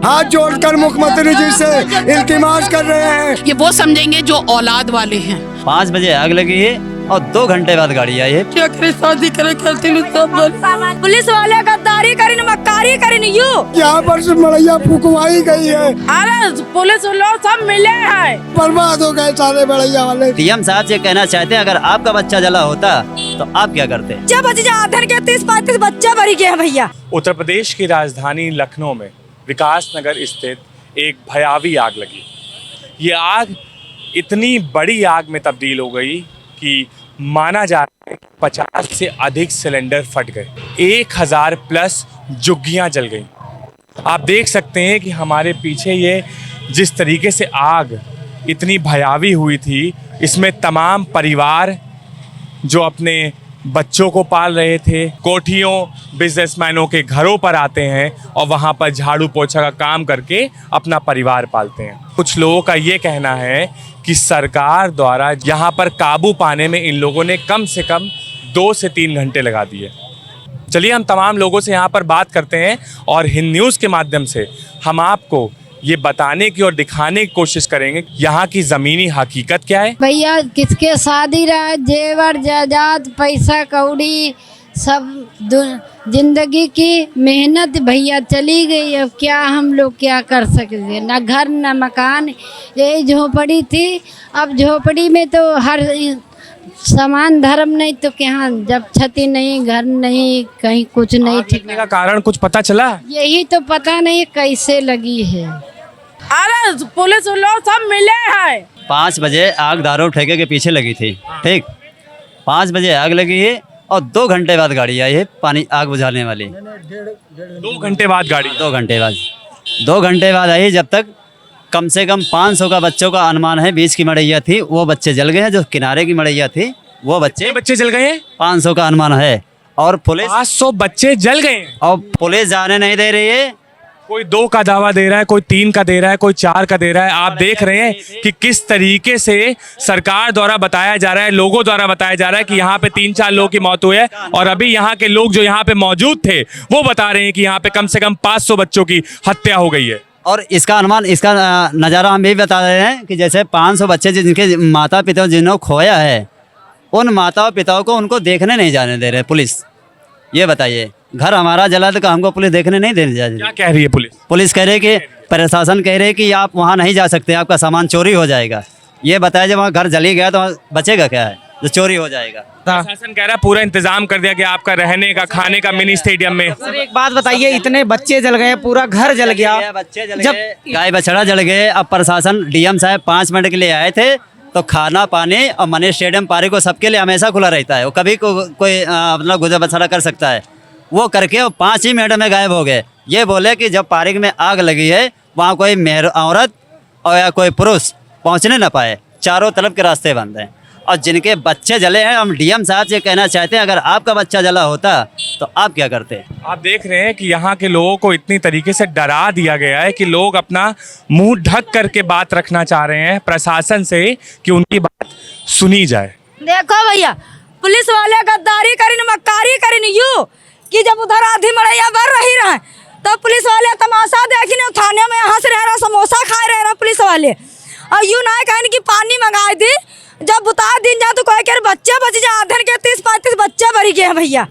हाथ जोड़कर मुख्यमंत्री जी से इल्तिमास कर रहे हैं। ये वो समझेंगे जो औलाद वाले हैं। 5 बजे आग लगी है और 2 घंटे बाद गाड़ी आई है। क्या करे, शादी करे करते सब पुलिस वाले गद्दारी करी मक्कारी करी यू। यहाँ पर से मड़ैया फुकवाई गई है। अरे पुलिस लोग सब मिले हैं, बर्बाद हो गए सारे मड़ैया वाले। डीएम साहब से कहना चाहते हैं, अगर आपका बच्चा जला होता तो आप क्या करते? जब आधर के 30-35 बच्चे मर गए भैया। उत्तर प्रदेश की राजधानी लखनऊ में विकास नगर स्थित एक भयावह आग लगी। ये आग इतनी बड़ी आग में तब्दील हो गई कि माना जा रहा है 50 से अधिक सिलेंडर फट गए, 1000 प्लस झुग्गियां जल गई। आप देख सकते हैं कि हमारे पीछे ये जिस तरीके से आग इतनी भयावह हुई थी, इसमें तमाम परिवार जो अपने बच्चों को पाल रहे थे, कोठियों बिजनेसमैनों के घरों पर आते हैं और वहाँ पर झाड़ू पोछा का काम करके अपना परिवार पालते हैं। कुछ लोगों का ये कहना है कि सरकार द्वारा यहाँ पर काबू पाने में इन लोगों ने कम से कम 2 से 3 घंटे लगा दिए। चलिए हम तमाम लोगों से यहाँ पर बात करते हैं और हिंद न्यूज़ के माध्यम से हम आपको ये बताने की और दिखाने की कोशिश करेंगे यहाँ की ज़मीनी हकीकत क्या है। भैया किसके शादी रहा, जेवर जायदाद पैसा कौड़ी सब जिंदगी की मेहनत भैया चली गई। अब क्या हम लोग क्या कर सकते, ना घर ना मकान, यही झोपड़ी थी। अब झोपड़ी में तो हर समान धर्म नहीं तो क्या, जब छती नहीं, घर नहीं, कहीं कुछ नहीं। ठीक का कारण कुछ पता चला? यही तो पता नहीं कैसे लगी है। अरे पुलिस लोग सब मिले हैं। 5 बजे आग दारू ठेके के पीछे लगी थी, ठीक। 5 बजे आग लगी है और 2 घंटे बाद गाड़ी आई है पानी आग बुझाने वाली। 2 घंटे बाद गाड़ी? 2 घंटे बाद 2 घंटे बाद आई। जब तक कम से कम 500 का बच्चों का अनुमान है। बीच की मड़ैया थी, वो बच्चे जल गए हैं। जो किनारे की मड़ैया थी वो बच्चे जल गए हैं। 500 का अनुमान है और पुलिस 500 बच्चे जल गए और पुलिस जाने नहीं दे रही है। कोई 2 का दावा दे रहा है, कोई 3 का दे रहा है, कोई 4 का दे रहा है। आप देख रहे हैं कि किस तरीके से सरकार द्वारा बताया जा रहा है, लोगों द्वारा बताया जा रहा है कि यहाँ पे 3-4 लोगों की मौत हुई है और अभी यहाँ के लोग जो यहाँ पे मौजूद थे वो बता रहे हैं कि यहाँ पे कम से कम 500 बच्चों की हत्या हो गई है। और इसका अनुमान, इसका नज़ारा हम भी बता रहे हैं कि जैसे 500 बच्चे जिनके माता पिता जिन्होंने खोया है, उन माता पिताओं को उनको देखने नहीं जाने दे रहे पुलिस। ये बताइए, घर हमारा जला तो हमको पुलिस देखने नहीं देने जा रही। क्या कह रही है पुलिस? पुलिस कह रही है कि प्रशासन कह रहे हैं कि आप वहाँ नहीं जा सकते, आपका सामान चोरी हो जाएगा। ये बताया जब वहाँ घर जली गया तो बचेगा क्या है जो चोरी हो जाएगा। प्रशासन कह रहा है पूरा इंतजाम कर दिया कि आपका रहने का, खाने का मिनी स्टेडियम में। सर एक बात बताइए, इतने बच्चे जल गए, पूरा घर जल गया, बच्चे जल गए, गाय बछड़ा जल गए। अब प्रशासन डीएम साहब 5 मिनट के लिए आए थे तो खाना पानी और मनी स्टेडियम पार्क को सबके लिए हमेशा खुला रहता है। वो कभी कोई मतलब गुजर बसरा कर सकता है। वो करके वो 5 ही मिनट में गायब हो गए। ये बोले कि जब पार्क में आग लगी है वहाँ कोई औरत और या कोई पुरुष पहुँचने ना पाए, चारों तरफ के रास्ते बंद हैं। और जिनके बच्चे जले हैं, हम डीएम साहब से कहना चाहते हैं, अगर आपका बच्चा जला होता तो आप क्या करते? आप देख रहे हैं कि यहाँ के लोगों को इतनी तरीके से डरा दिया गया है कि लोग अपना मुंह ढक करके बात रखना चाह रहे हैं प्रशासन से कि उनकी बात सुनी जाए। देखो भैया, पुलिस वाले गद्दारी करी मक्कारी करी यू कि जब उधर आधी मड़ैया बढ़ रही रहे तो पुलिस वाले तमाशा देखने थाने में हंस रहे, समोसा खा रहे पुलिस वाले। और यू ना कहने की पानी मंगाई दी, जब बुता दिन जा तो कोई बच्चे बच जा, आधर के 30-35 बच्चे भरी गए हैं भैया।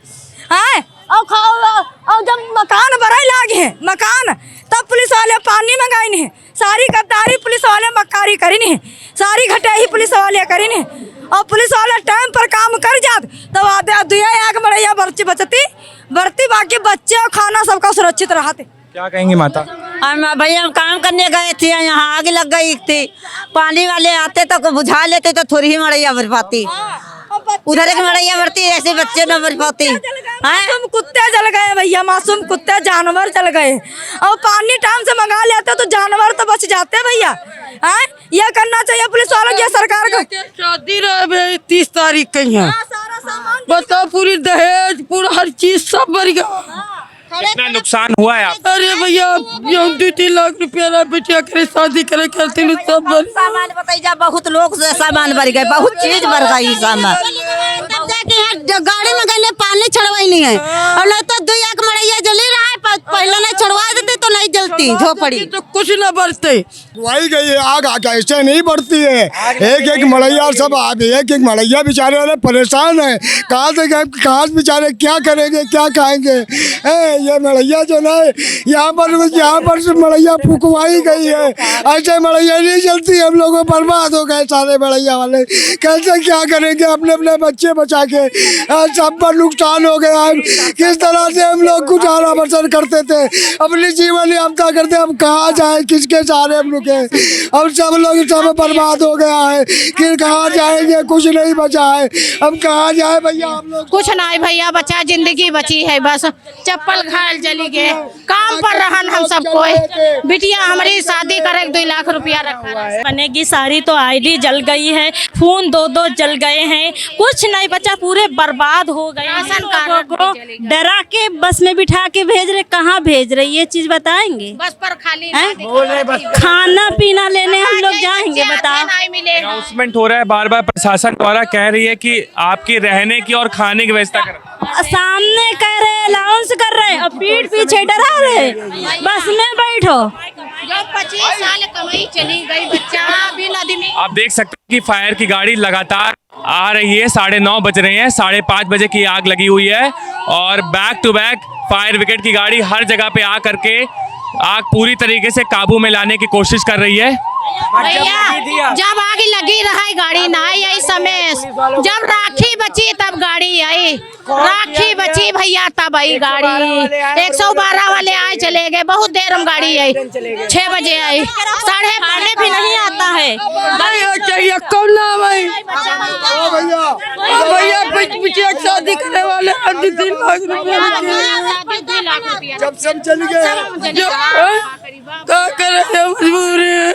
हैं और जब मकान बड़े लागे हैं मकान, तब पुलिस वाले पानी मंगाई नहीं। सारी गद्दारी पुलिस वाले मक्कारी करी नहीं, सारी घटाई पुलिस वाले करी नहीं। और पुलिस वाले टाइम पर काम कर जात तब आधे दुआ आग मड़ैया बच्ची बढ़ती, बाकी बच्चे और खाना सबका सुरक्षित रहते। क्या कहेंगे माता? हम भैया हम काम करने गए थे, यहाँ आग लग गई थी। पानी वाले आते तो बुझा लेते तो थोड़ी ही मड़ैया भर पाती, उधर एक मड़ैया भरती, ऐसे बच्चे न भर पाती। मासूम कुत्ते जल गए भैया, मासूम कुत्ते जानवर जल गए। और पानी टाइम से मंगा लेते तो जानवर तो बच जाते भैया। ये करना चाहिए पुलिस वालों की, सरकार को। शादी रहे 30 तारीख कहीं है, बताओ पूरी दहेज पूरा हर चीज सब भर गया। कितना नुकसान हुआ है आप? अरे भैया 2-3 लाख रुपया बेटिया करे शादी करे करते सब भर। सामान बताइए, बहुत लोग सामान भर गए, बहुत चीज भर गई सामान। गाड़ी में गए पानी छड़वाई नहीं है और नहीं तो 2 मड़ैया जली रहा है, पहले नहीं छड़वा देते तो नहीं जलती। बढ़ती झोपड़ी। तो कुछ न बरते। वही गई है आग ऐसे नहीं बढ़ती है। एक एक मड़ैया सब एक मड़ैया बेचारे वाले परेशान है। कहाँ से बेचारे क्या करेंगे क्या खाएंगे। ये मड़ैया जो ना यहाँ पर मड़ैया फुकवाई गई है। ऐसे मड़ैया नहीं चलती। हम लोग बर्बाद हो गए सारे मड़ैया वाले। कैसे क्या करेंगे अपने अपने बच्चे बचा के। सब पर नुकसान हो गया है। किस तरह से हम लोग गुजारा बसर करते थे, अपनी जीवन यात्रा करते। अब कहाँ जाए, किसके सहारे हम रुके। अब सब लोग सब बर्बाद हो गया है। फिर कहाँ जाएंगे, कुछ नहीं बचा है। अब कहाँ जाए भैया हम लोग। कुछ नहीं भैया बचा, जिंदगी बची है बस। चप्पल घायल चली गए, काम पर रहन हम सब कोई। बिटिया हमारी शादी करे 2 लाख रुपया रखा है। बनेगी सारी तो आईडी जल गई है, फोन 2 जल गए हैं, कुछ नहीं बचा, पूरे बर्बाद हो गए। लोगों को डरा के बस में बिठा के भेज रहे, कहाँ भेज रही ये चीज बताएंगे। बस पर खाली खाना पीना लेने हम लोग जाएंगे, बताओ। अनाउंसमेंट हो रहा है बार बार, प्रशासन द्वारा कह रही है कि आपकी रहने की और खाने की व्यवस्था करें। सामने कह रहे, अनाउंस कर रहे और पीठ पीछे डरा रहे, बस में बैठो। जो 25 साल कमाई चली गई, बच्चा बिना दिन। आप देख सकते हैं कि फायर की गाड़ी लगातार आ रही है। 9:30 बज रहे हैं, 5:30 बजे की आग लगी हुई है और back to back fire brigade की गाड़ी हर जगह पे आ करके आग पूरी तरीके से काबू में लाने की कोशिश कर रही है। भैया जब आग लगी रहा गाड़ी ना आई, इस समय जब राखी बची तब गाड़ी आई। राखी बची भैया तब आई गाड़ी। 112 वाले आए चले गए, बहुत देर में गाड़ी आई, 6 बजे आई। 5:30 भी नहीं आता है। चाहिए कौन नाम है भैया, पीछे शादी करने वाले 3 लाख रुपया जब सब चल गए क्या करे, मजबूरी है।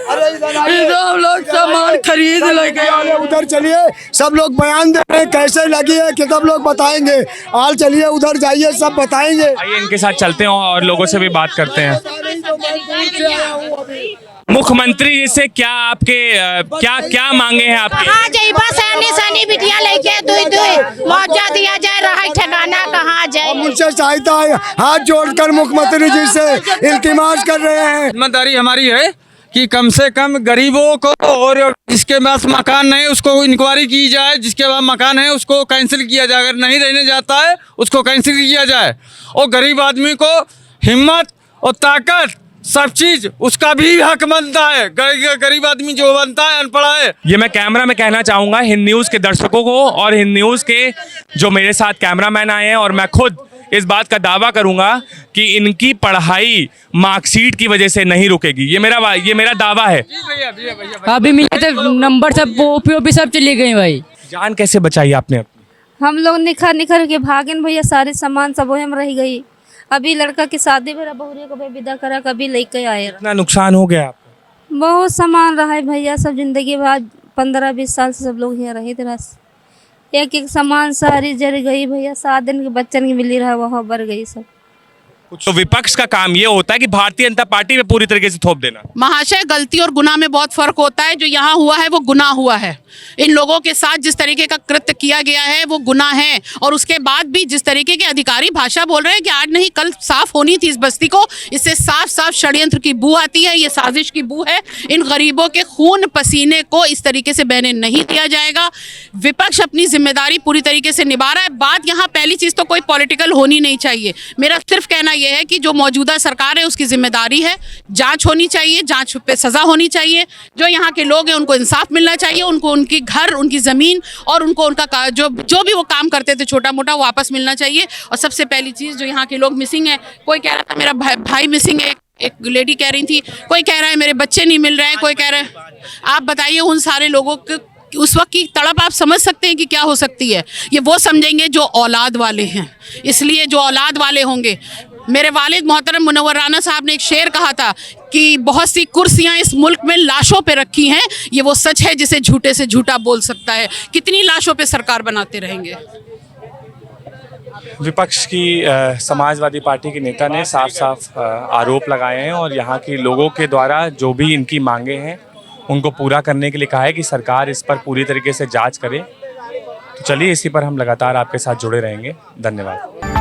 हम लोग सामान खरीद लगे। उधर चलिए, सब लोग बयान दे रहे हैं कैसे लगी है कि सब लोग बताएंगे। हाल चलिए उधर जाइए, सब बताएंगे। आइए इनके साथ चलते हैं और लोगों से भी बात करते हैं। मुख्यमंत्री जी से क्या आपके क्या मांगे हैं आपके? कहाँ जाए बस सैनी बिटिया लेके दुई मुआवजा दिया जाए, रहा ठिकाना कहाँ जाए। मुझसे सहायता है, हाथ जोड़कर मुख्यमंत्री जी से इल्तिमास कर रहे हैं। जिम्मेदारी हमारी है कि कम से कम गरीबों को और जिसके पास मकान नहीं उसको इंक्वायरी की जाए, जिसके पास मकान है उसको कैंसिल किया जाए, अगर नहीं रहने जाता है उसको कैंसिल किया जाए। और गरीब आदमी को हिम्मत और ताकत सब चीज उसका भी हक बनता है। गरीब आदमी जो बनता है अनपढ़ा है। ये मैं कैमरा में कहना चाहूँगा हिंद न्यूज़ के दर्शकों को और हिंद न्यूज़ के जो मेरे साथ कैमरामैन आए हैं, और मैं खुद इस बात का दावा करूंगा कि इनकी पढ़ाई मार्कशीट की वजह से नहीं रुकेगी। ये मेरा दावा है। अभी मिले थे नंबर, सब ओपी सब चली गई भाई। जान कैसे बचाई आपने अपनी? हम लोग निखर के भागन भैया, सारे सामान सब वही में रह गई। अभी लड़का की शादी मेरा बहुरे को विदा करा, कभी लेके आए। इतना नुकसान हो गया आपको? बहुत सामान रहा है भैया, सब जिंदगी बाद 15-20 साल से सब लोग यहाँ रहे थे। बस एक सामान सारी जल गई भैया। 7 दिन के बच्चन की मिली रहा, वह बर गई सब। तो विपक्ष का काम ये होता है कि भारतीय जनता पार्टी में पूरी तरीके से थोप देना। महाशय, गलती और गुनाह में बहुत फर्क होता है। जो यहाँ हुआ है वो गुनाह हुआ है। इन लोगों के साथ जिस तरीके का कृत्य किया गया है वो गुनाह है। और उसके बाद भी जिस तरीके के अधिकारी भाषा बोल रहे हैं कि आज नहीं कल साफ होनी थी इस बस्ती को, इससे साफ साफ षड्यंत्र की बू आती है। ये साजिश की बू है। इन गरीबों के खून पसीने को इस तरीके से बहने नहीं दिया जाएगा। विपक्ष अपनी जिम्मेदारी पूरी तरीके से निभा रहा है। बात यहाँ पहली चीज तो कोई पॉलिटिकल होनी नहीं चाहिए। मेरा सिर्फ कहना यह है कि जो मौजूदा सरकार है उसकी जिम्मेदारी है, जांच होनी चाहिए, जांच पे सजा होनी चाहिए। जो यहाँ के लोग हैं उनको इंसाफ मिलना चाहिए, उनको उनकी घर, उनकी जमीन और उनको उनका जो भी वो काम करते थे छोटा मोटा वापस मिलना चाहिए। और सबसे पहली चीज, जो यहाँ के लोग मिसिंग है, कोई कह रहा था मेरा भाई मिसिंग है, एक लेडी कह रही थी, कोई कह रहा है मेरे बच्चे नहीं मिल रहे हैं, कोई कह रहा है। आप बताइए उन सारे लोगों के उस वक्त की तड़प आप समझ सकते हैं कि क्या हो सकती है। ये वो समझेंगे जो औलाद वाले हैं। इसलिए जो औलाद वाले होंगे, मेरे वालिद मोहतरम मुनव्वर राना साहब ने एक शेर कहा था कि बहुत सी कुर्सियां इस मुल्क में लाशों पे रखी हैं। ये वो सच है जिसे झूठे से झूठा बोल सकता है। कितनी लाशों पे सरकार बनाते रहेंगे। विपक्ष की समाजवादी पार्टी के नेता ने साफ साफ आरोप लगाए हैं और यहाँ के लोगों के द्वारा जो भी इनकी मांगे हैं उनको पूरा करने के लिए कहा है कि सरकार इस पर पूरी तरीके से जांच करे। तो चलिए इसी पर हम लगातार आपके साथ जुड़े रहेंगे। धन्यवाद।